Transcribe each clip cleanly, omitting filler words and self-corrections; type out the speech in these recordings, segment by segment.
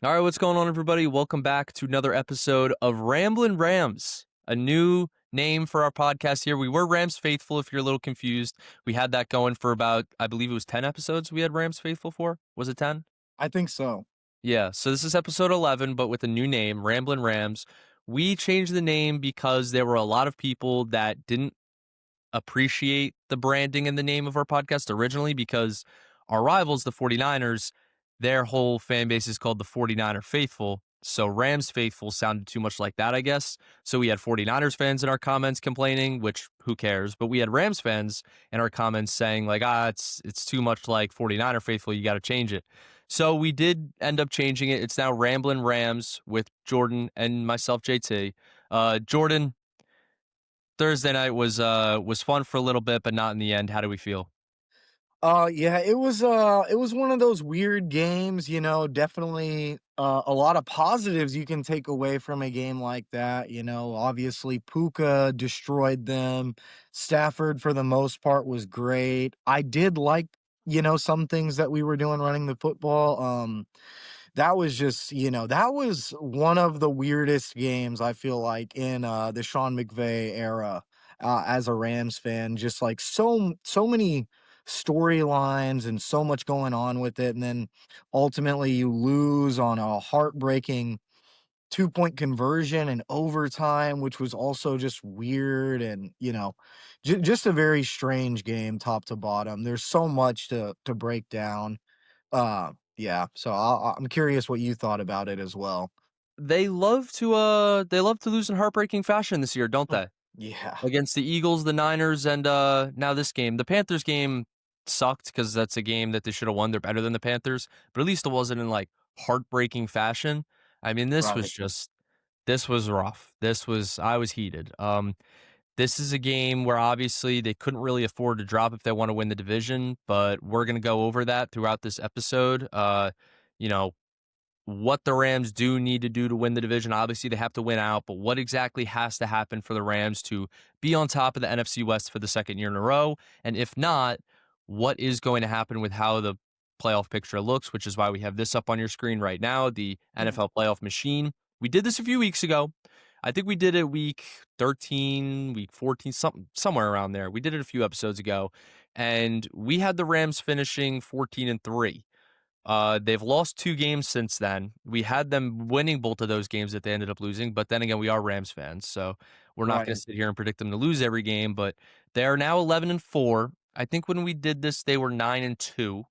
All right, what's going on, everybody? Welcome back to another episode of Ramblin' Rams, a new name for our podcast here. We were Rams Faithful, if you're a little confused. We had that going for about, I believe it was 10 episodes we had Rams Faithful for. Was it 10? I think so. Yeah, so this is episode 11, but with a new name, Ramblin' Rams. We changed the name because there were a lot of people that didn't appreciate the branding and the name of our podcast originally because our rivals, the 49ers, their whole fan base is called the 49er Faithful. So Rams Faithful sounded too much like that, I guess. So we had 49ers fans in our comments complaining, which who cares? But we had Rams fans in our comments saying like, it's too much like 49er Faithful. You got to change it. So we did end up changing it. It's now Ramblin' Rams with Jordan and myself, JT. Jordan, Thursday night was fun for a little bit, but not in the end. How do we feel? Yeah, it was one of those weird games, definitely a lot of positives you can take away from a game like that, Obviously Puka destroyed them. Stafford for the most part was great. I did like, some things that we were doing running the football. That was just, that was one of the weirdest games I feel like in the Sean McVay era as a Rams fan. Just like so many storylines and so much going on with it. And then ultimately you lose on a heartbreaking 2-point conversion and overtime, which was also just weird and, just a very strange game top to bottom. There's so much to break down. Yeah, so I'm curious what you thought about it as well. They love to lose in heartbreaking fashion this year, don't Mm. they? Yeah, Against the Eagles, the Niners, and now this game. The Panthers game sucked because that's a game that they should have won. They're better than the Panthers, but at least it wasn't in like heartbreaking fashion. I mean, right. this was rough. I was heated. This is a game where obviously they couldn't really afford to drop if they want to win the division, but we're gonna go over that throughout this episode. You know, what the Rams do need to do to win the division. Obviously, they have to win out, but what exactly has to happen for the Rams to be on top of the NFC West for the second year in a row? And if not, what is going to happen with how the playoff picture looks, which is why we have this up on your screen right now, the Mm. NFL playoff machine. We did this a few weeks ago. I think we did it week 13, week 14, somewhere around there. We did it a few episodes ago, and we had the Rams finishing 14-3. They've lost two games since then. We had them winning both of those games that they ended up losing, but then again, we are Rams fans, so we're not going to Right. sit here and predict them to lose every game. But they are now 11-4. I think when we did this, they were 9-2.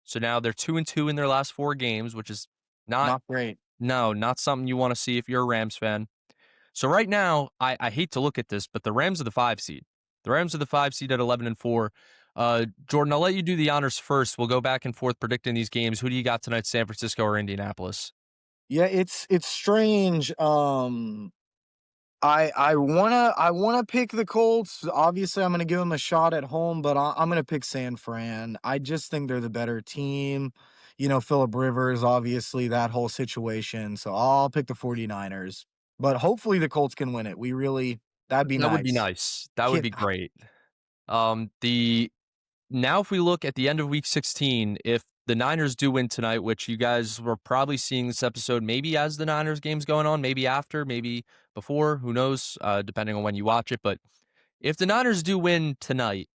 So now they're 2-2 in their last four games, which is not Not great. no, not something you want to see if you're a Rams fan. So right now, I hate to look at this, but the Rams are the 5 seed. The Rams are the 5 seed at 11-4. Jordan, I'll let you do the honors first. We'll go back and forth predicting these games. Who do you got tonight, San Francisco or Indianapolis? Yeah, it's strange. I wanna pick the Colts. Obviously, I'm gonna give them a shot at home, but I'm gonna pick San Fran. I just think they're the better team. Philip Rivers, obviously, that whole situation. So I'll pick the 49ers. But hopefully the Colts can win it. That'd be That would be nice. nice. That would Yeah, be great. The Now if we look at the end of week 16, if the Niners do win tonight, which you guys were probably seeing this episode maybe as the Niners game's going on, maybe after, maybe before, who knows, depending on when you watch it. But if the Niners do win tonight,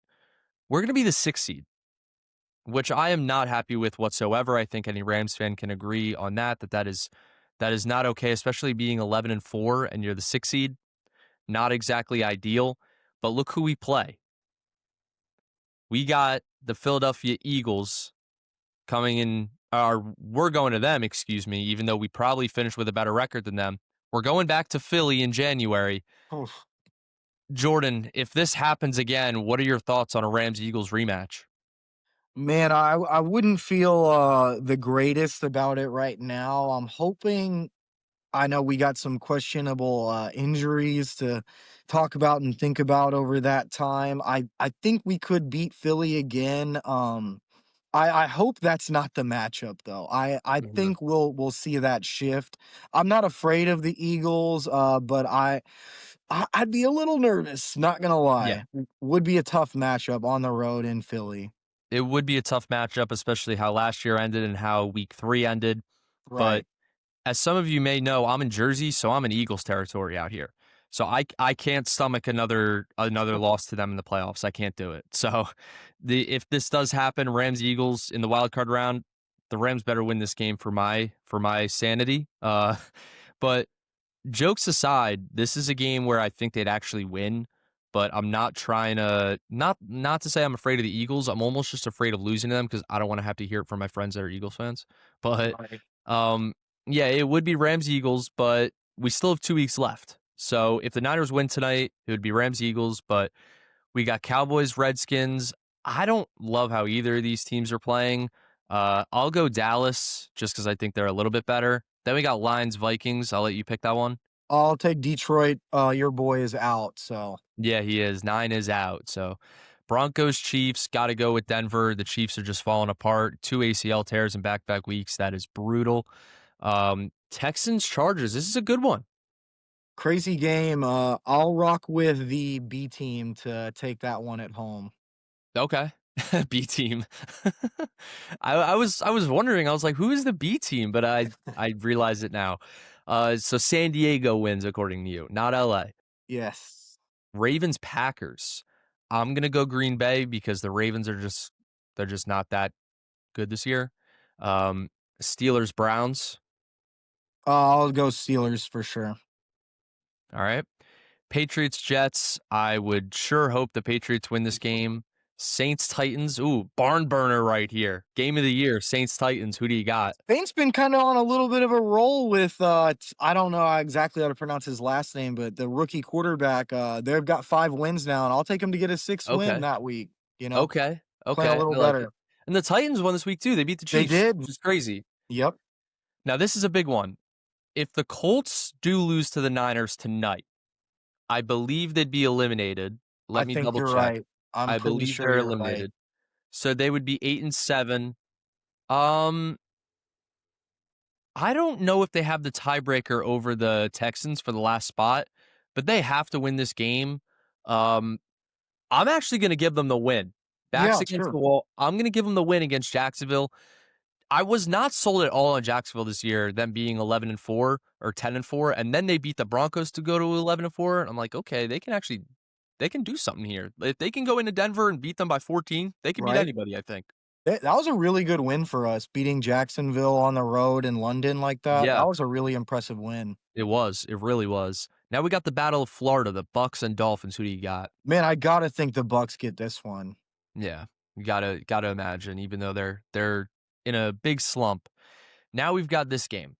we're going to be the 6 seed, which I am not happy with whatsoever. I think any Rams fan can agree on that is not okay, especially being 11-4 and you're the 6 seed. Not exactly ideal. But look who we play. We got the Philadelphia Eagles coming in, or we're going to them, excuse me, even though we probably finished with a better record than them. We're going back to Philly in January. oof. Jordan, if this happens again, what are your thoughts on a Rams Eagles rematch? Man, I wouldn't feel the greatest about it right now. I'm hoping. I know we got some questionable injuries to talk about and think about over that time. I think we could beat Philly again. I hope that's not the matchup though. I Mhm. think we'll see that shift. I'm not afraid of the Eagles, but I'd be a little nervous. Not gonna Yeah, lie, would be a tough matchup on the road in Philly. it would be a tough matchup, especially how last year ended and how week 3 ended. But Right. as some of you may know, I'm in Jersey, so I'm in Eagles territory out here. So I can't stomach another loss to them in the playoffs. I can't do it. So the if this does happen, Rams Eagles in the wild card round, the Rams better win this game for my sanity. But jokes aside, this is a game where I think they'd actually win, but I'm not trying to not to say I'm afraid of the Eagles. I'm almost just afraid of losing to them because I don't want to have to hear it from my friends that are Eagles fans. But Right. um yeah, it would be Rams Eagles, but we still have 2 weeks left. So if the Niners win tonight, it would be Rams Eagles, but we got Cowboys Redskins. I don't love how either of these teams are playing. I'll go Dallas just because I think they're a little bit better. Then we got Lions Vikings. I'll let you pick that one. I'll take Detroit. Your boy is out, so Yeah, he is. 9 is out. So Broncos, Chiefs, got to go with Denver. The Chiefs are just falling apart. 2 ACL tears in back-to-back weeks. That is brutal. Texans, Chargers. This is a good one. crazy game. I'll rock with the B team to take that one at home. Okay. B team. I was wondering. I was like, who is the B team? But I realize it now. So San Diego wins according to you, not LA. Yes. Ravens, Packers. I'm gonna go Green Bay because the Ravens are just they're just not that good this year. Um, Steelers, Browns. I'll go Steelers for sure. All right. Patriots, Jets. I would sure hope the Patriots win this game. Saints, Titans. Ooh, barn burner right here. Game of the year. Saints, Titans. Who do you got? Saints been kind of on a little bit of a roll with I don't know exactly how to pronounce his last name, but the rookie quarterback. They've got 5 wins now, and I'll take them to get a sixth win Okay. that week. You know, Okay. playing a Okay. little I like it. better. And the Titans won this week too. They beat the They Chiefs, did. which is crazy. Yep. Now, this is a big one. If the Colts do lose to the Niners tonight, I believe they'd be eliminated. I Let me think double you're check. right. I'm I pretty believe sure they're you're right. eliminated. So they would be 8-7. Um, I don't know if they have the tiebreaker over the Texans for the last spot, but they have to win this game. Um, I'm actually going to give them the win. Backs Yeah, against sure. the wall. I'm going to give them the win against Jacksonville. I was not sold at all on Jacksonville this year, them being 11-4 or 10-4, and then they beat the Broncos to go to 11-4. I'm like, okay, they can do something here. If they can go into Denver and beat them by 14, they can beat Right. anybody, I think. That was a really good win for us, beating Jacksonville on the road in London like that. Yeah, That was a really impressive win. it was. It really was. Now we got the Battle of Florida, the Bucks and Dolphins. Who do you got? Man, I gotta think the Bucks get this one. Yeah, you gotta imagine, even though they're in a big slump. Now we've got this game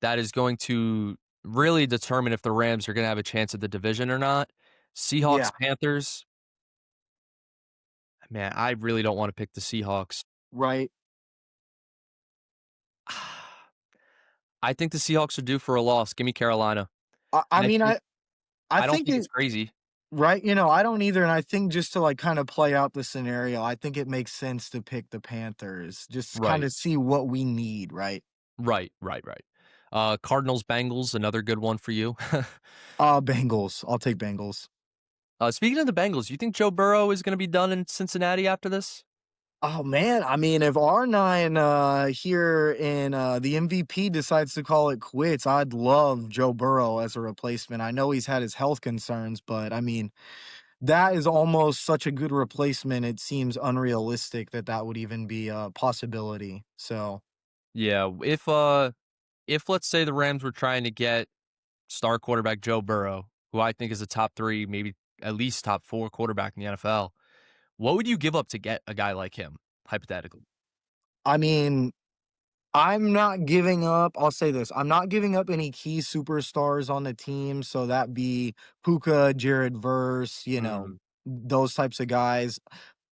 that is going to really determine if the Rams are going to have a chance at the division or not. Yeah, Seahawks, Panthers. Man, I really don't want to pick the Seahawks. right. I think the Seahawks are due for a loss. Give me Carolina. I And mean, I I don't think think it's it crazy. right. I don't either. And I think just to like kind of play out the scenario, I think it makes sense to pick the Panthers. Just kind Right. of see what we need, right? Right. Cardinals, Bengals, another good one for you. Bengals. I'll take Bengals. Speaking of the Bengals, you think Joe Burrow is going to be done in Cincinnati after this? Oh man, I mean, if R9 here in the MVP decides to call it quits, I'd love Joe Burrow as a replacement. I know he's had his health concerns, but I mean, that is almost such a good replacement. It seems unrealistic that that would even be a possibility. So, Yeah, if let's say the Rams were trying to get star quarterback Joe Burrow, who I think is a top 3, maybe at least top 4 quarterback in the NFL, what would you give up to get a guy like him, hypothetically? I mean, I'm not giving up. I'll say this. I'm not giving up any key superstars on the team. So that be Puka, Jared Verse, Mm, those types of guys.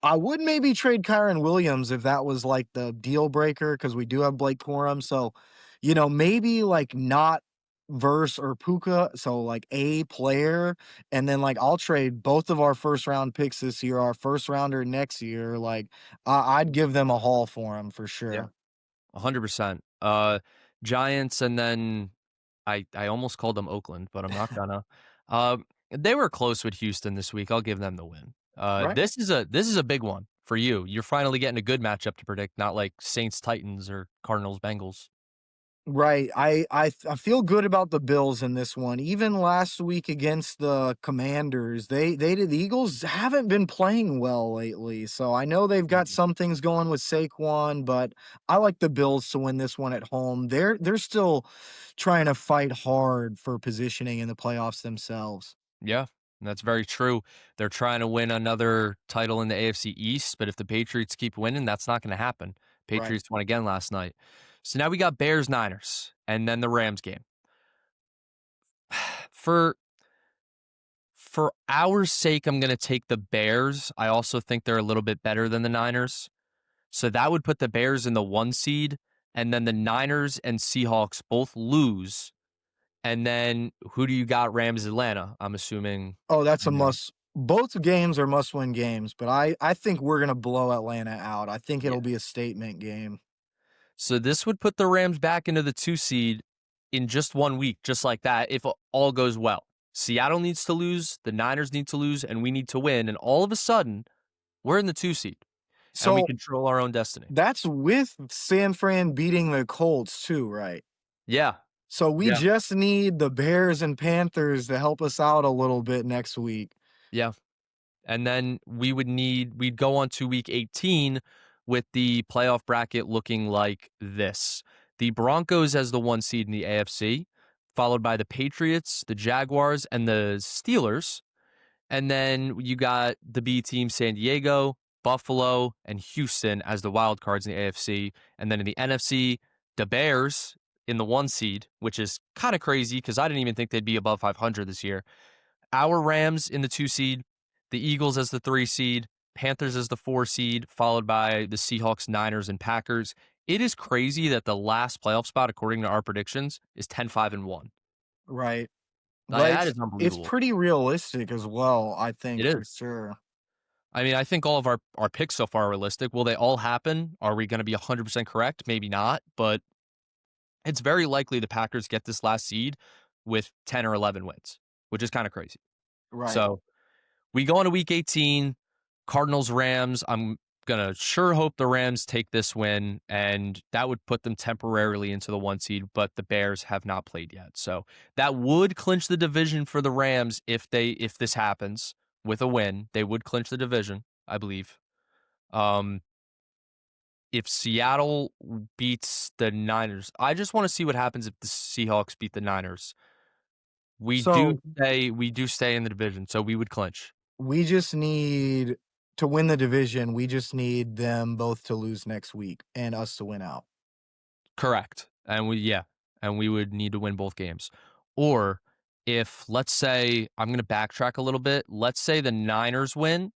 I would maybe trade Kyron Williams if that was like the deal breaker because we do have Blake Corum. So, maybe like not Verse or Puka. So like a player. And then like I'll trade both of our first round picks this year, our first rounder next year. Like I'd give them a haul for him for yeah, sure. 100%. Giants, and then I almost called them Oakland, but I'm not gonna. They were close with Houston this week. I'll give them the win. Right. This is a big one for you. You're finally getting a good matchup to predict, not like Saints Titans or Cardinals Bengals. Right. I feel good about the Bills in this one. Even last week against the Commanders, they did the Eagles haven't been playing well lately. So I know they've got Mhm. some things going with Saquon, but I like the Bills to win this one at home. They're still trying to fight hard for positioning in the playoffs themselves. Yeah, that's very true. They're trying to win another title in the AFC East, but if the Patriots keep winning, that's not going to happen. Right. Patriots won again last night. So now we got Bears Niners and then the Rams game. For for our sake, I'm going to take the Bears. I also think they're a little bit better than the Niners. So that would put the Bears in the 1 seed and then the Niners and Seahawks both lose. And then who do you got? Rams Atlanta, I'm assuming. Oh, that's a And then must. Both games are must-win games, but I think we're gonna blow Atlanta out. I think yeah. it'll be a statement game. So this would put the Rams back into the 2 seed in just 1 week, just like that, if all goes well. Seattle needs to lose, the Niners need to lose, and we need to win. And all of a sudden, we're in the 2 seed and we So control our own destiny. that's with San Fran beating the Colts too, right? Yeah. So we Yeah. just need the Bears and Panthers to help us out a little bit next week. Yeah. And then we'd go on to week 18 with the playoff bracket looking like this. The Broncos as the 1 seed in the AFC, followed by the Patriots, the Jaguars, and the Steelers. And then you got the B team San Diego, Buffalo, and Houston as the wild cards in the AFC. And then in the NFC, the Bears in the 1 seed, which is kind of crazy because I didn't even think they'd be above 500 this year. Our Rams in the 2 seed, the Eagles as the 3 seed, Panthers as the 4 seed, followed by the Seahawks, Niners, and Packers. It is crazy that the last playoff spot, according to our predictions, is 10-5-1. Right. Like, But that is it's unbelievable. pretty realistic as well, I It think is. for sure. I mean, I think all of our picks so far are realistic. Will they all happen? Are we going to be 100% correct? Maybe not, but it's very likely the Packers get this last seed with 10 or 11 wins, which is kind of crazy. Right. So we go into week 18, Cardinals, Rams. I'm going to sure hope the Rams take this win, and that would put them temporarily into the 1 seed, but the Bears have not played yet. So that would clinch the division for the Rams if this happens with a win. They would clinch the division, I believe. Um, if Seattle beats the Niners, I just want to see what happens if the Seahawks beat the Niners. So We do stay in the division, so we would clinch. we just need to win the division. We just need them both to lose next week and us to win out. Correct. And we would need to win both games. Or if let's say I'm going to backtrack a little bit, let's say the Niners win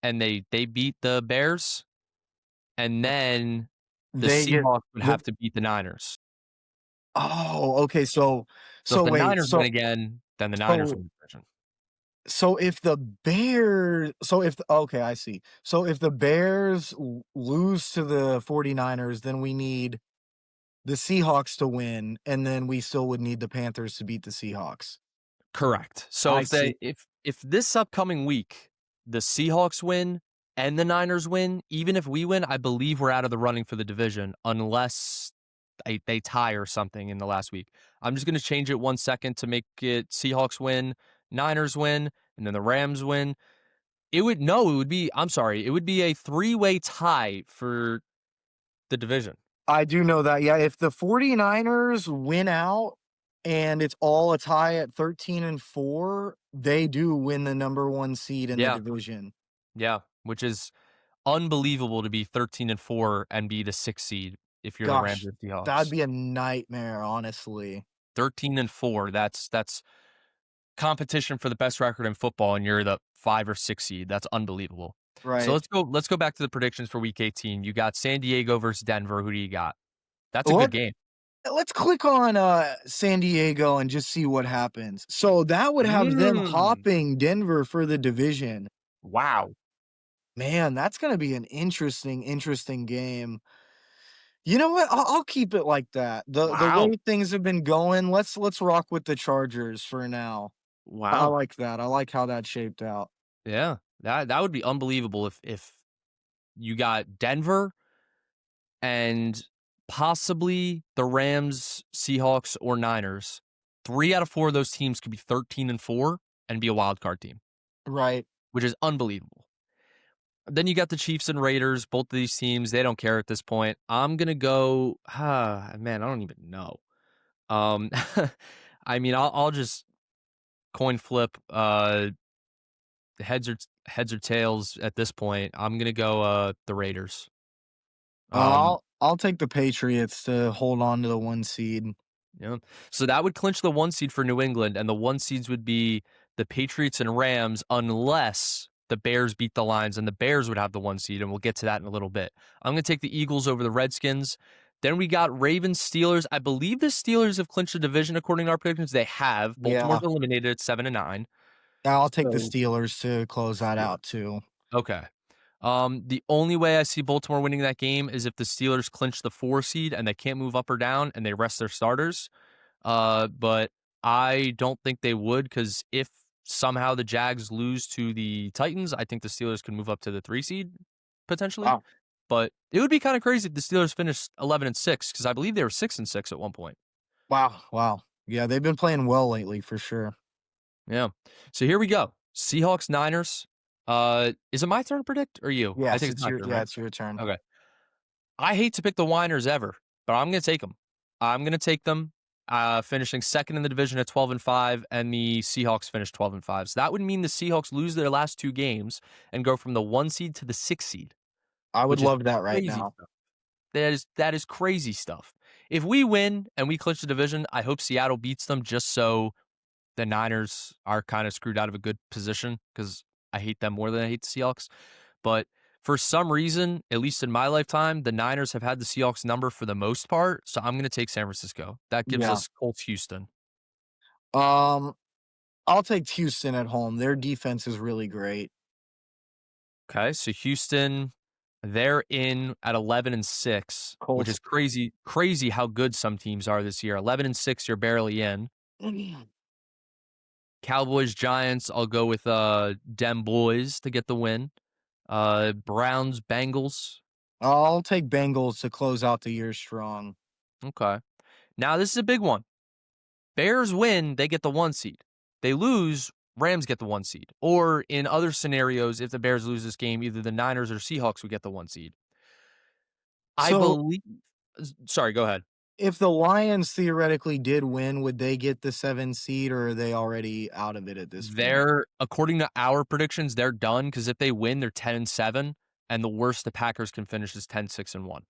and they beat the Bears and then the They get Seahawks would the have to beat the Niners. Oh, okay, so So if so the wait, Niners win so again, then the Niners so win the division. so if the Bears so if okay, I see. So if the Bears lose to the 49ers, then we need the Seahawks to win, and then we still would need the Panthers to beat the Seahawks. Correct. So I see. if this upcoming week the Seahawks win and the Niners win, even if we win, I believe we're out of the running for the division unless they tie or something in the last week. I'm just going to change it 1 second to make it Seahawks win, Niners win, and then the Rams win. It would be I'm sorry, it would be a three-way tie for the division. I do know that, yeah, if the 49ers win out and it's all a tie at 13 and 4, they do win the number 1 seed in the Yeah, division. yeah, which is unbelievable to be 13-4 and be the 6th seed if you're the Rams Gosh, or that'd Seahawks. be a nightmare, honestly. 13-4, that's competition for the best record in football and you're the 5 or 6 seed. That's unbelievable. So Right. let's go back to the predictions for week 18. You got San Diego versus Denver. Who do you got? That's a good Let game. let's click on, San Diego and just see what happens. So that would have them Mm, hopping Denver for the division. wow. Man, that's gonna be an interesting game. You know what? I'll keep it like that. The Wow. way things have been going, let's rock with the Chargers for now. I Wow. like that. I like how that shaped out. Yeah. That would be unbelievable if you got Denver and possibly the Rams, Seahawks, or Niners. 3 out of 4 of those teams could be 13-4 and be a wild card team, Right. which is unbelievable. Then you got the Chiefs and Raiders. Both of these teams, they don't care at this point. I'm gonna go. Man, I don't even know. Um, I mean, I'll just coin flip. Heads or tails at this point. I'm gonna go the Raiders. Um, I'll take the Patriots to hold on to the 1 seed. yeah. So that would clinch the 1 seed for New England, and the 1 seeds would be the Patriots and Rams, unless the Bears beat the Lions, and the Bears would have the 1 seed, and we'll get to that in a little bit. I'm gonna take the Eagles over the Redskins. Then we got Ravens, Steelers. I believe the Steelers have clinched the division according to our predictions. They have. Baltimore's Yeah. eliminated at 7-9. I'll take the So Steelers to close that yeah. out too. Okay. The only way I see Baltimore winning that game is if the Steelers clinch the 4 seed and they can't move up or down and they rest their starters. But I don't think they would, because if somehow the Jags lose to the Titans, I think the Steelers can move up to the 3 seed potentially. Wow. But it would be kind of crazy if the Steelers finished 11-6, because I believe they were 6-6 at one point. Wow. Wow. Yeah, they've been playing well lately for sure. Yeah. So here we go. Seahawks, Niners. Is it my turn to predict or you? I Yes, think it's it's my your turn, yeah, right? it's your turn. Okay. I hate to pick the Winers ever, but I'm going to take them. I'm going to take them, finishing second in the division at 12-5, and the Seahawks finished 12-5. So that would mean the Seahawks lose their last 2 games and go from the 1 seed to the 6 seed, I would which is love that right crazy now. stuff. That is crazy stuff. If we win and we clinch the division, I hope Seattle beats them, just so the Niners are kind of screwed out of a good position, because I hate them more than I hate the Seahawks. But for some reason, at least in my lifetime, the Niners have had the Seahawks number for the most part. So I'm going to take San Francisco. That gives Yeah. us Colts Houston. Um, I'll take Houston at home. Their defense is really great. Okay. So Houston, they're in at 11-6, which Colts. is crazy, crazy how good some teams are this year. 11-6, you're barely in. Cowboys, Giants, I'll go with Dem Boys to get the win. Browns, Bengals. I'll take Bengals to close out the year strong. Okay. Now this is a big one. Bears win, they get the 1 seed. They lose, Rams get the 1 seed. Or in other scenarios, if the Bears lose this game, either the Niners or Seahawks would get the 1 seed. I So, believe. Sorry, go ahead. if the Lions theoretically did win, would they get the 7 seed, or are they already out of it at this point? They're, according to our predictions, they're done, because if they win, they're 10-7, and the worst the Packers can finish is 10-6-1.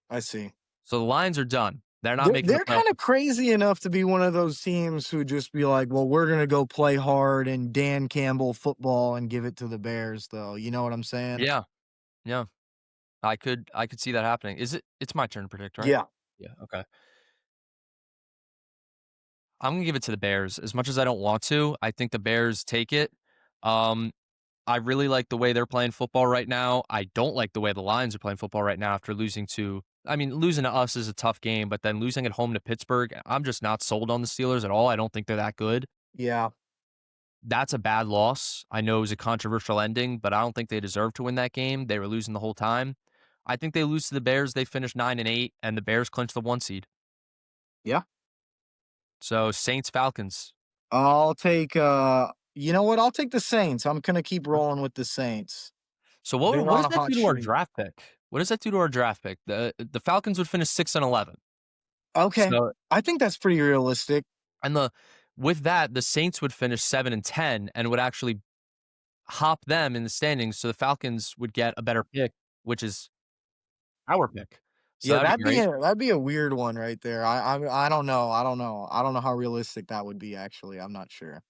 I see. So the Lions are done. They're not They're making the they're playoffs. kinda crazy enough to be one of those teams who just be like, "Well, we're gonna go play hard and Dan Campbell football and give it to the Bears," though, you know what I'm saying? Yeah, yeah. I could see that happening. It's my turn to predict, right? Yeah. Yeah, okay. I'm gonna give it to the Bears. As much as I don't want to, I think the Bears take it. Um, I really like the way they're playing football right now. I don't like the way the Lions are playing football right now after losing to. I mean, losing to us is a tough game, but then losing at home to Pittsburgh, I'm just not sold on the Steelers at all. I don't think they're that good. Yeah. That's a bad loss. I know it was a controversial ending, but I don't think they deserve to win that game. They were losing the whole time. I think they lose to the Bears. They finish 9-8, and the Bears clinch the 1 seed. Yeah. So Saints, Falcons. I'll take, you know what? I'll take the Saints. I'm gonna keep rolling with the Saints. So They're what on does a that hot do to our streak. draft pick? What does that do to our draft pick? The Falcons would finish 6-11. Okay. So I think that's pretty realistic. and the with that, the Saints would finish 7-10 and would actually hop them in the standings. So the Falcons would get a better pick, which is our pick. So Yeah, that'd be great. that'd be a weird one right there. I don't know. I don't know. I don't know how realistic that would be, actually. I'm not sure.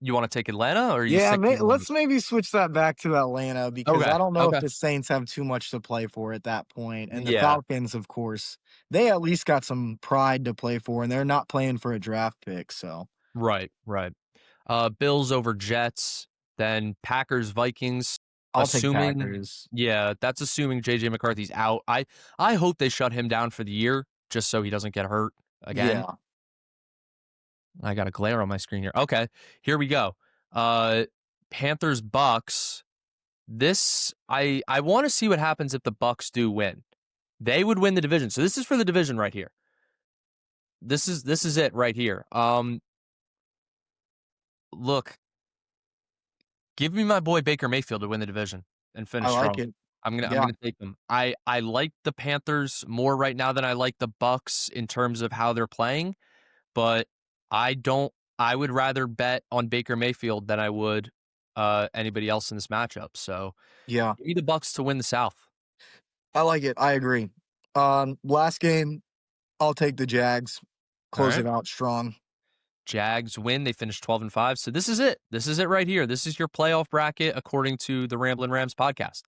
You want to take Atlanta, or are you Yeah, sticking with let's London? maybe switch that back to Atlanta because Okay. I don't know if Okay. the Saints have too much to play for at that point, and the Yeah. Falcons, of course, they at least got some pride to play for, and they're not playing for a draft pick, so Right. Right. Bills over Jets, then Packers, Vikings. I'll take Assuming, Packers. yeah, that's assuming JJ McCarthy's out. I hope they shut him down for the year, just so he doesn't get hurt again. Yeah. I got a glare on my screen here. Okay, here we go. Uh, Panthers, Bucks. This I want to see what happens if the Bucks do win, They would win the division. So this is for the division right here. This is it right here. Look, give me my boy Baker Mayfield to win the division and I finish like strong. it. I'm Yeah, gonna take them. I like the Panthers more right now than I like the Bucks in terms of how they're playing, but I don't I would rather bet on Baker Mayfield than I would anybody else in this matchup. So yeah, give me the Bucks to win the South. I like it. I agree. Last game, I'll take the Jags. All Close right. it out strong. Jags win. They finished 12-5. So this is it. This is it right here. This is your playoff bracket according to the Ramblin' Rams podcast.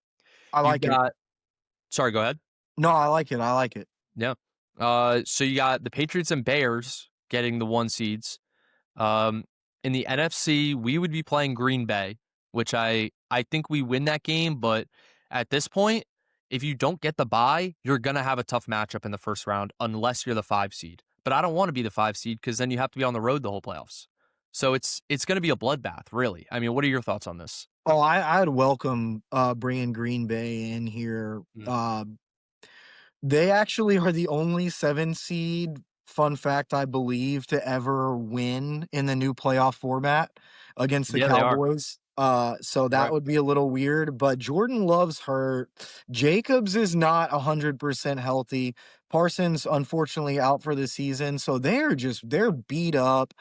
I You've like it. got sorry, go ahead. No, I like it. I like it. Yeah. So you got the Patriots and Bears getting the one seeds. Um, in the NFC, we would be playing Green Bay, which I think we win that game, but at this point, if you don't get the bye, you're gonna have a tough matchup in the first round unless you're the 5 seed. But I don't want to be the 5 seed because then you have to be on the road the whole playoffs. So it's gonna be a bloodbath, really. I mean, what are your thoughts on this? Oh, I'd welcome, bringing Green Bay in here. Mm. They actually are the only 7 seed, fun fact, I believe, to ever win in the new playoff format against the Yeah, they are. Cowboys. So that Right. would be a little weird, but Jordan Love's hurt. Jacobs is not 100% healthy. Parsons, unfortunately, out for the season, so they're beat up.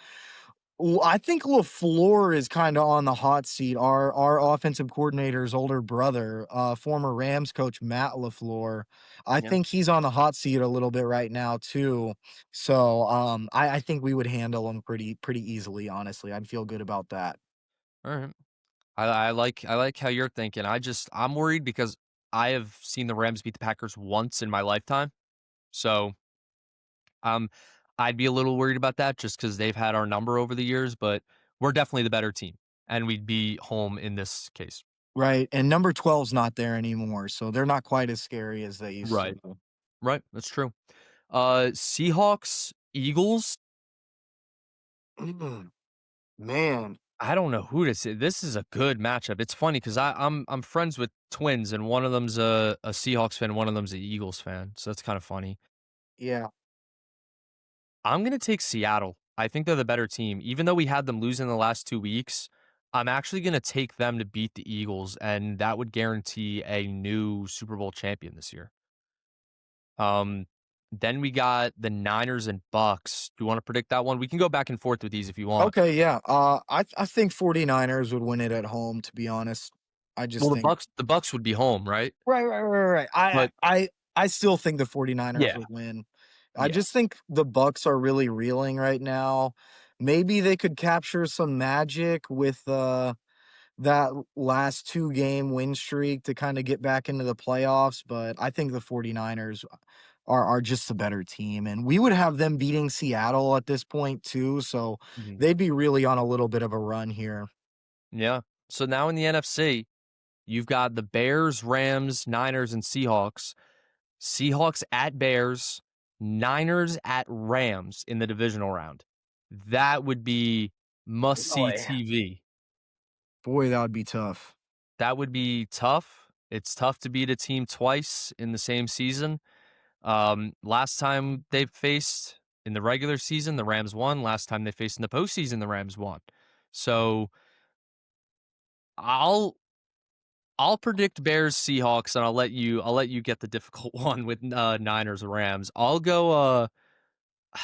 Well, I think LaFleur is kinda on the hot seat. Our offensive coordinator's older brother, former Rams coach Matt LaFleur, I Yeah. think he's on the hot seat a little bit right now too. So, I think we would handle him pretty easily, honestly. I'd feel good about that. All right. I like how you're thinking. I'm worried because I have seen the Rams beat the Packers once in my lifetime. So Um, I'd be a little worried about that just because they've had our number over the years, but we're definitely the better team, and we'd be home in this case. Right, and number 12's not there anymore, so they're not quite as scary as they used to Right. be. Right, that's true. Seahawks, Eagles, Mm, man. I don't know who to say. This is a good matchup. It's funny because I'm friends with twins, and one of them's a Seahawks fan, one of them's a Eagles fan, so that's kind of funny. Yeah. I'm gonna take Seattle. I think they're the better team. Even though we had them lose in the last 2 weeks, I'm actually gonna take them to beat the Eagles, and that would guarantee a new Super Bowl champion this year. Um, then we got the Niners and Bucks. Do you want to predict that one? We can go back and forth with these if you want. Okay, yeah, I think 49ers would win it at home, to be honest. I Well, just the think Bucks the Bucks would be home, right? right. But I still think the 49ers yeah, would win. I yeah. just think the Bucks are really reeling right now. Maybe they could capture some magic with, that last 2-game win streak to kinda get back into the playoffs, but I think the 49ers are just a better team, and we would have them beating Seattle at this point too, so Mhm. they'd be really on a little bit of a run here. Yeah. So now in the NFC, you've got the Bears, Rams, Niners, and Seahawks. Seahawks at Bears, Niners at Rams in the divisional round. That would be must-see Boy. TV. Boy, that would be tough. That would be tough. It's tough to beat a team twice in the same season. Last time they faced in the regular season, the Rams won. Last time they faced in the postseason, the Rams won. So I'll I'll predict Bears Seahawks, and I'll let you get the difficult one with Niners Rams. I'll go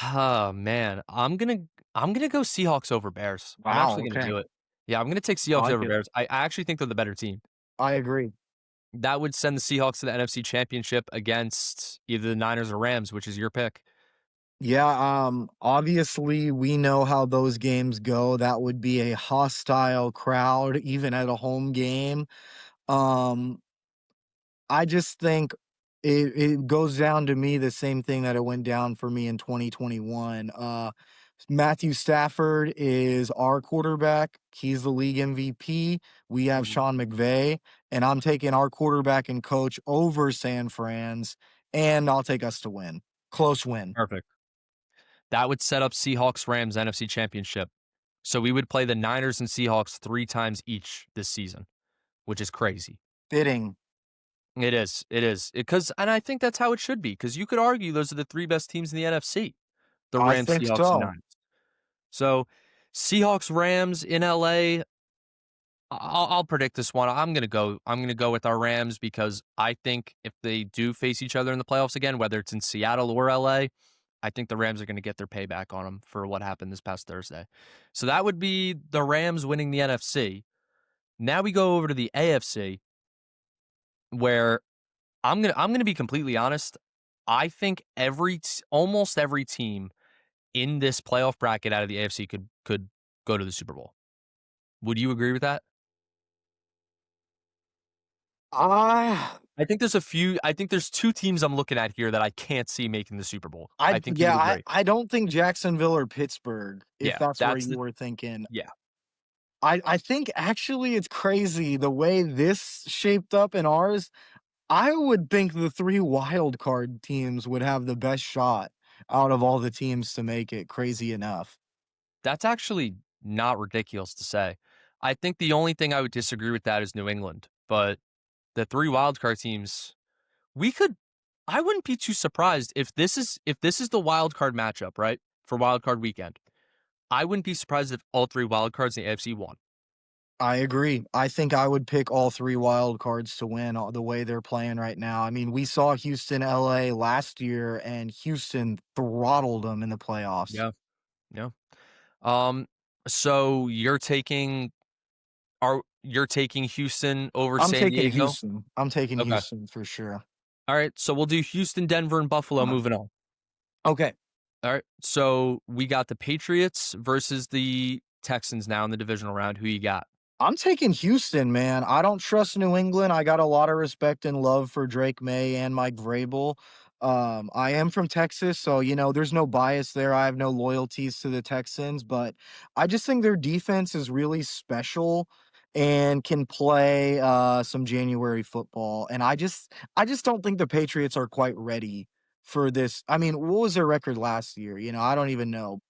Oh, man. I'm gonna go Seahawks over Bears. I'm Wow, actually gonna okay. do it. Yeah, I'm gonna take I Seahawks like over it. Bears. I actually think they're the better team. I agree. That would send the Seahawks to the NFC Championship against either the Niners or Rams, which is your pick. Yeah, obviously, we know how those games go. That would be a hostile crowd even at a home game. Um, I just think it goes down to me the same thing that it went down for me in 2021. Matthew Stafford is our quarterback. He's the league MVP. We have Mhm. Sean McVay, and I'm taking our quarterback and coach over San Fran's, and I'll take us to win. Close win. Perfect. That would set up Seahawks Rams NFC Championship. So we would play the Niners and Seahawks 3 times each this season, which is crazy. Fitting. It is. It is. Because and I think that's how it should be, because you could argue those are the 3 best teams in the NFC, the I Rams, think Seahawks, and so. Niners. So, Seahawks, Rams in LA, I'll predict this one. I'm gonna go with our Rams because I think if they do face each other in the playoffs again, whether it's in Seattle or LA, I think the Rams are gonna get their payback on them for what happened this past Thursday. So that would be the Rams winning the NFC. Now we go over to the AFC, where I'm gonna be completely honest. I think almost every team in this playoff bracket out of the AFC could go to the Super Bowl. Would you agree with that? I I think there's 2 teams I'm looking at here that I can't see making the Super Bowl. I I think you yeah, would I agree. I don't think Jacksonville or Pittsburgh, if Yeah, that's where that's you the were thinking. yeah. I think actually it's crazy the way this shaped up in ours. I would think the 3 wild card teams would have the best shot out of all the teams to make it, crazy enough. That's actually not ridiculous to say. I think the only thing I would disagree with that is New England, but the 3 wildcard teams, we could I wouldn't be too surprised if this is the wild card matchup, right? For wild card weekend. I wouldn't be surprised if all 3 wild cards in the AFC won. I agree. I think I would pick all 3 wild cards to win the way they're playing right now. I mean, we saw Houston, LA last year, and Houston throttled them in the playoffs. Yeah, yeah. Um, so you're taking Houston over I'm San taking Diego? Houston. I'm taking Okay. Houston for sure. All right. So we'll do Houston, Denver, and Buffalo Uh-huh. moving on. Okay. All right. So we got the Patriots versus the Texans now in the divisional round. Who you got? I'm taking Houston, man. I don't trust New England. I got a lot of respect and love for Drake May and Mike Vrabel. I am from Texas, so there's no bias there. I have no loyalties to the Texans, but I just think their defense is really special and can play some January football. And I just don't think the Patriots are quite ready for this. I mean, what was their record last year? I don't even know.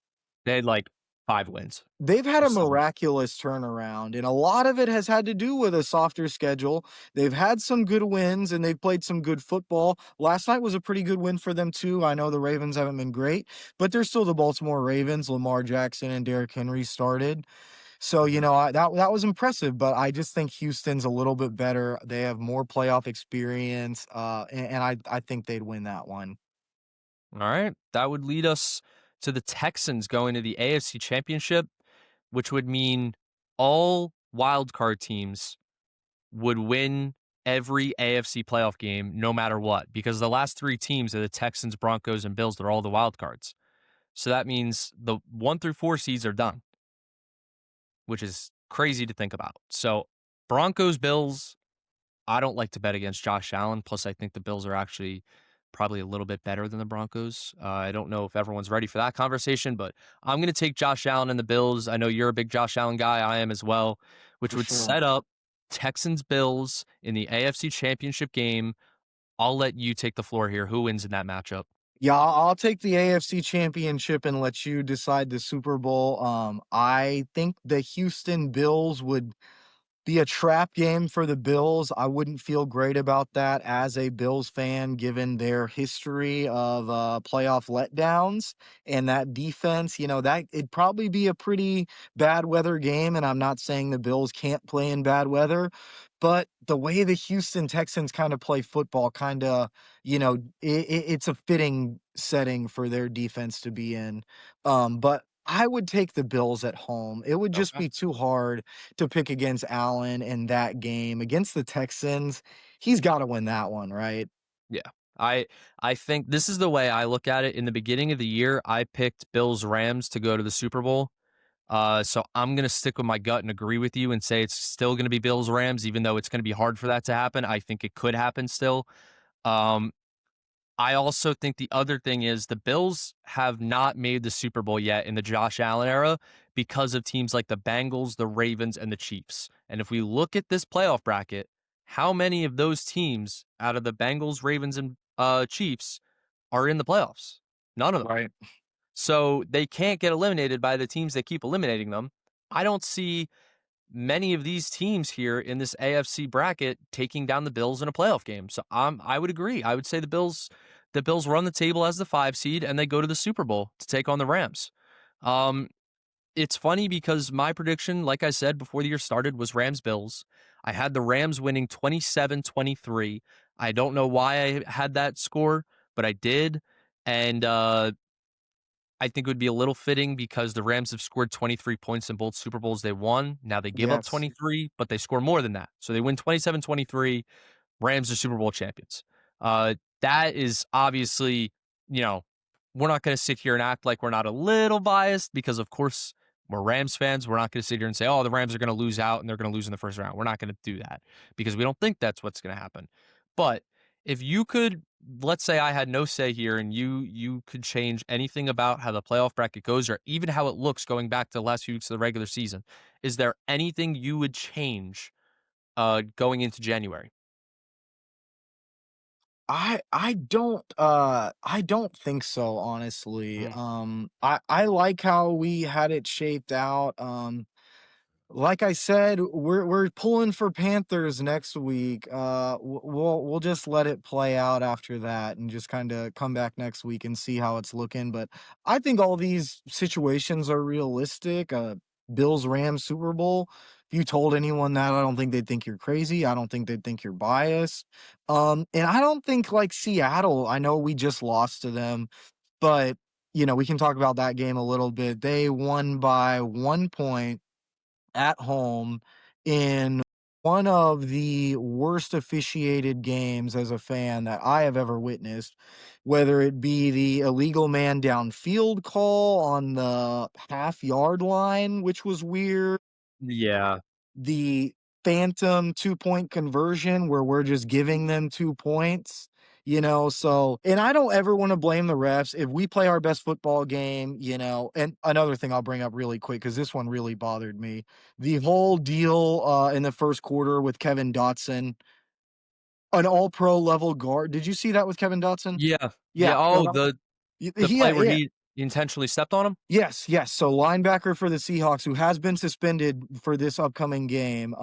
They had like 5 wins They've had or a something. miraculous turnaround, and a lot of it has had to do with a softer schedule. They've had some good wins, and they've played some good football. Last night was a pretty good win for them too. I know the Ravens haven't been great, but they're still the Baltimore Ravens. Lamar Jackson and Derrick Henry started. So, Mhm. that was impressive, but I just think Houston's a little bit better. They have more playoff experience, and I think they'd win that one. All right. That would lead us to the Texans going to the AFC Championship, which would mean all wild card teams would win every AFC playoff game no matter what, because the last 3 teams are the Texans, Broncos, and Bills. They're all the wild cards. So that means the 1 through 4 seeds are done, which is crazy to think about. So Broncos, Bills, I don't like to bet against Josh Allen. Plus, I think the Bills are actually probably a little bit better than the Broncos. I don't know if everyone's ready for that conversation, but I'm going to take Josh Allen and the Bills. I know you're a big Josh Allen guy. I am as well, which For would sure. set up Texans Bills in the AFC Championship game. I'll let you take the floor here. Who wins in that matchup? Yeah, I'll take the AFC Championship and let you decide the Super Bowl. I think the Houston Bills would be a trap game for the Bills. I wouldn't feel great about that as a Bills fan, given their history of playoff letdowns and that defense. That it'd probably be a pretty bad weather game. And I'm not saying the Bills can't play in bad weather, but the way the Houston Texans kind of play football, it's a fitting setting for their defense to be in. But I would take the Bills at home. It would just Okay. be too hard to pick against Allen in that game. Against the Texans, he's gotta win that one, right? Yeah. I I think this is the way I look at it. In the beginning of the year, I picked Bills Rams to go to the Super Bowl. So I'm gonna stick with my gut and agree with you and say it's still gonna be Bills Rams, even though it's gonna be hard for that to happen. I think it could happen still. Um, I also think the other thing is the Bills have not made the Super Bowl yet in the Josh Allen era because of teams like the Bengals, the Ravens, and the Chiefs. And if we look at this playoff bracket, how many of those teams out of the Bengals, Ravens, and Chiefs are in the playoffs? None of them. Right. So they can't get eliminated by the teams that keep eliminating them. I don't see many of these teams here in this AFC bracket taking down the Bills in a playoff game. So I would agree. I would say the Bills run the table as the 5 seed and they go to the Super Bowl to take on the Rams. Um, it's funny because my prediction, like I said before the year started, was Rams Bills. I had the Rams winning 27-23. I don't know why I had that score, but I did. And I think it would be a little fitting because the Rams have scored 23 points in both Super Bowls they won. Now they give up Yes. 23, but they score more than that. So they win 27-23. Rams are Super Bowl champions. That is obviously, you know, we're not going to sit here and act like we're not a little biased because, of course, we're Rams fans. We're not going to sit here and say, oh, the Rams are going to lose out and they're going to lose in the first round. We're not going to do that because we don't think that's what's going to happen. But if you could, let's say I had no say here and you could change anything about how the playoff bracket goes or even how it looks going back to the last few weeks of the regular season, is there anything you would change going into January? I don't think so, honestly. Mm. I like how we had it shaped out. Like I said, we're pulling for Panthers next week. We'll just let it play out after that, and just kind of come back next week and see how it's looking. But I think all these situations are realistic. Bills Rams Super Bowl. If you told anyone that, I don't think they'd think you're crazy. I don't think they'd think you're biased. And I don't think like Seattle. I know we just lost to them, but we can talk about that game a little bit. They won by 1 point at home in one of the worst officiated games as a fan that I have ever witnessed, whether it be the illegal man downfield call on the half-yard line, which was weird, Yeah. the phantom two-point conversion where we're just giving them 2 points, so and I don't ever wanna blame the refs. If we play our best football game, and another thing I'll bring up really quick because this one really bothered me. The whole deal, in the first quarter with Kevin Dotson, an all-pro level guard. Did you see that with Kevin Dotson? Yeah. Yeah. Yeah, so Oh, that the play yeah, where yeah. he intentionally stepped on him? Yes, yes. So linebacker for the Seahawks who has been suspended for this upcoming game,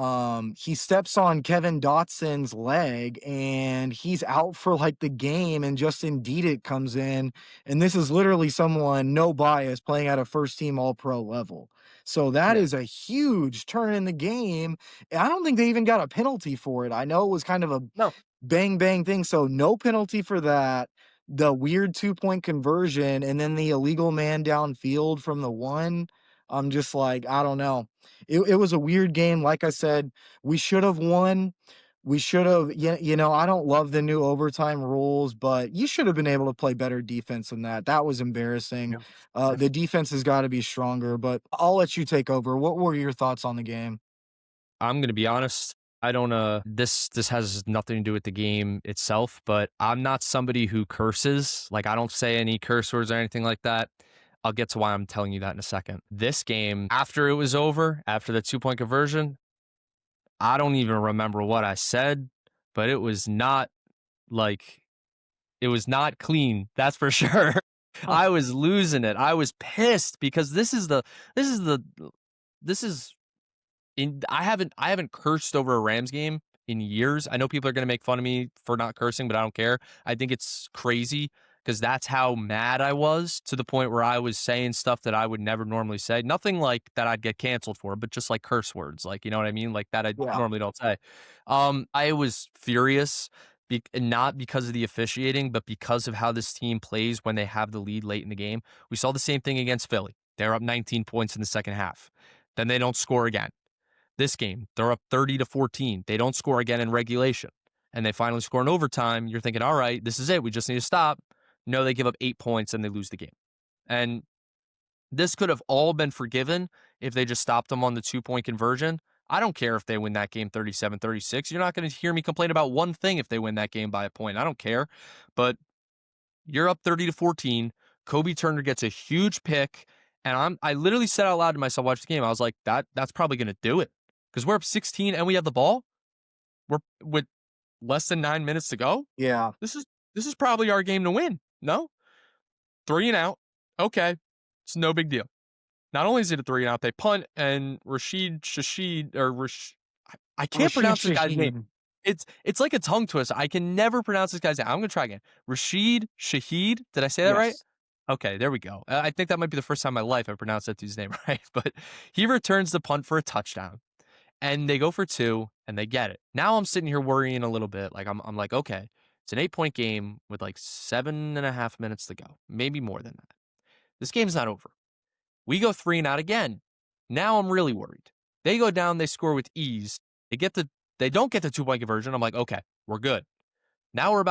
he steps on Kevin Dotson's leg and he's out for like the game and Justin Dedek comes in and this is literally someone no bias playing at a first team all pro level. So that Yeah. is a huge turn in the game. And I don't think they even got a penalty for it. I know it was kind of a No. bang bang thing. So no penalty for that. The weird 2 point conversion and then the illegal man downfield from the one. I'm just like, I don't know. It was a weird game. Like I said, we should have won. We should have, I don't love the new overtime rules, but you should have been able to play better defense than that. That was embarrassing. Yeah. The defense has got to be stronger, but I'll let you take over. What were your thoughts on the game? I'm gonna be honest. I don't this has nothing to do with the game itself, but I'm not somebody who curses. Like I don't say any curse words or anything like that. I'll get to why I'm telling you that in a second. This game, after it was over, after the 2 point conversion, I don't even remember what I said, but like it was not clean. That's for sure. Huh. I was losing it. I was pissed because this is the this is I haven't cursed over a Rams game in years. I know people are gonna make fun of me for not cursing, but I don't care. I think it's crazy because that's how mad I was to the point where I was saying stuff that I would never normally say. Nothing like that I'd get canceled for, but just like curse words, like you know what I mean, like that I Yeah. normally don't say. I was furious. Not because of the officiating, but because of how this team plays when they have the lead late in the game. We saw the same thing against Philly. They're up 19 points in the second half. Then they don't score again. This game, they're up 30-14. They don't score again in regulation. And they finally score in overtime. You're thinking, all right, this is it. We just need to stop. No, they give up 8 points and they lose the game. And this could have all been forgiven if they just stopped them on the 2 point conversion. I don't care if they win that game 37-36. You're not going to hear me complain about one thing if they win that game by a point. I don't care. But you're up 30-14. Kobe Turner gets a huge pick. And I literally said out loud to myself, watch the game. I was like, that's probably gonna do it. Because we're up 16 and we have the ball. We're with less than 9 minutes to go. Yeah. This is probably our game to win. No? 3 and out. Okay. It's no big deal. Not only is it a 3 and out, they punt and Rashid Shashid or I can't Rashid pronounce this guy's name. Shaheed. It's like a tongue twister. I can never pronounce this guy's name. I'm gonna try again. Rashid Shaheed. Did I say that right? Yes. Okay, there we go. I think that might be the first time in my life I pronounced that dude's name right. But he returns the punt for a touchdown, and they go for two, and they get it. Now I'm sitting here worrying a little bit. Like I'm like, okay, it's an 8-point game with like 7.5 minutes to go, maybe more than that. This game's not over. We go 3 and out again. Now I'm really worried. They go down, they score with ease. They don't get the 2-point conversion. I'm like, okay, we're good. Now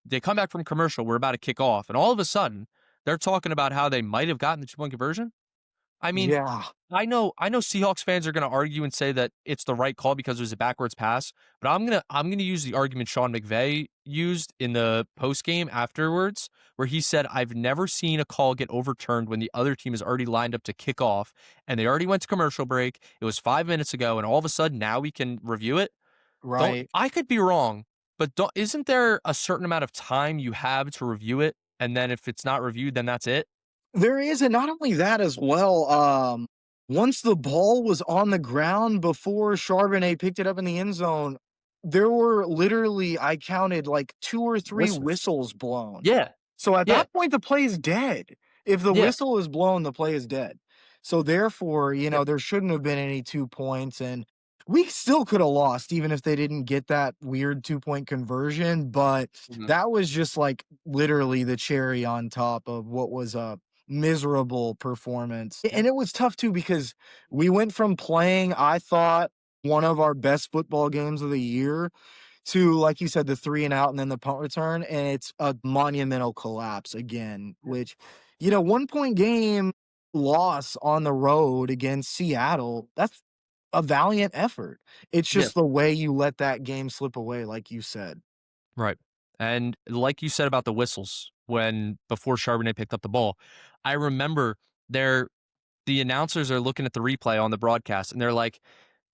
they come back from commercial, we're about to kick off, and all of a sudden, they're talking about how they might have gotten the 2-point conversion. I mean, Yeah. I know Seahawks fans are going to argue and say that it's the right call because it was a backwards pass, but I'm going to use the argument Sean McVay used in the post game afterwards where he said I've never seen a call get overturned when the other team is already lined up to kick off and they already went to commercial break. It was 5 minutes ago and all of a sudden now we can review it. Don't Right. I could be wrong, but isn't there a certain amount of time you have to review it and then if it's not reviewed then that's it? There is, and not only that as well, once the ball was on the ground before Charbonnet picked it up in the end zone, there were literally, I counted like 2 or 3 Whistles. whistles blown. Yeah. So at Yeah. that point, the play is dead. If the Yeah. whistle is blown, the play is dead. So therefore, Yeah. there shouldn't have been any 2 points, and we still coulda lost even if they didn't get that weird 2-point conversion, but Mhm. that was just, like, literally the cherry on top of what was a miserable performance. And it was tough too because we went from playing, I thought, one of our best football games of the year to, like you said, the 3 and out and then the punt return, and it's a monumental collapse again, which, 1-point game loss on the road against Seattle, that's a valiant effort. It's Yeah. just the way you let that game slip away, like you said. Right. And like you said about the whistles when before Charbonnet picked up the ball, I remember they're the announcers are looking at the replay on the broadcast and they're like,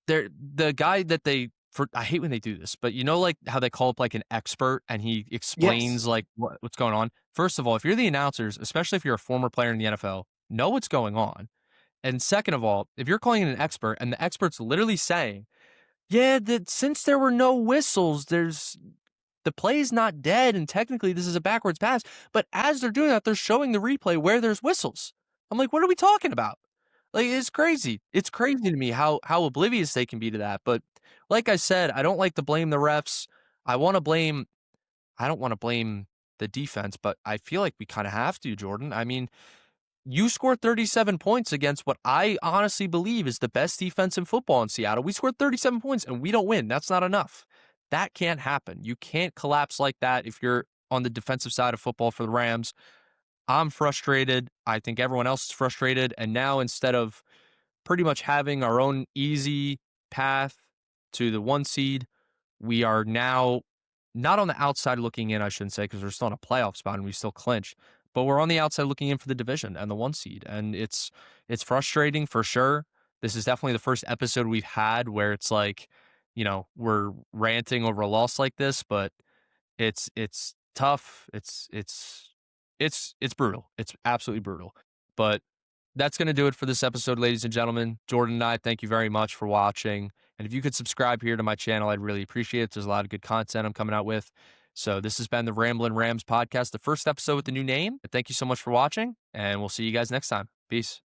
the guy that they for I hate when they do this, but like how they call up like an expert and he Yes. explains like what's going on. First of all, if you're the announcers, especially if you're a former player in the NFL, know what's going on. And second of all, if you're calling in an expert and the expert's literally saying, yeah, that since there were no whistles, the play's not dead, and technically this is a backwards pass. But as they're doing that, they're showing the replay where there's whistles. I'm like, what are we talking about? Like, it's crazy. It's crazy to me how oblivious they can be to that. But like I said, I don't like to blame the refs. I want to blame. I don't want to blame the defense, but I feel like we kind of have to, Jordan. I mean, you scored 37 points against what I honestly believe is the best defense in football in Seattle. We scored 37 points and we don't win. That's not enough. That can't happen. You can't collapse like that if you're on the defensive side of football for the Rams. I'm frustrated. I think everyone else is frustrated. And now instead of pretty much having our own easy path to the 1 seed, we are now not on the outside looking in, I shouldn't say, because we're still in a playoff spot and we still clinch. But we're on the outside looking in for the division and the 1 seed. And it's frustrating for sure. This is definitely the first episode we've had where it's like, we're ranting over a loss like this, but it's tough. It's brutal. It's absolutely brutal. But that's going to do it for this episode, ladies and gentlemen. Jordan and I, thank you very much for watching. And if you could subscribe here to my channel, I'd really appreciate it. There's a lot of good content I'm coming out with. So this has been the Ramblin' Rams podcast, the first episode with the new name. Thank you so much for watching, and we'll see you guys next time. Peace.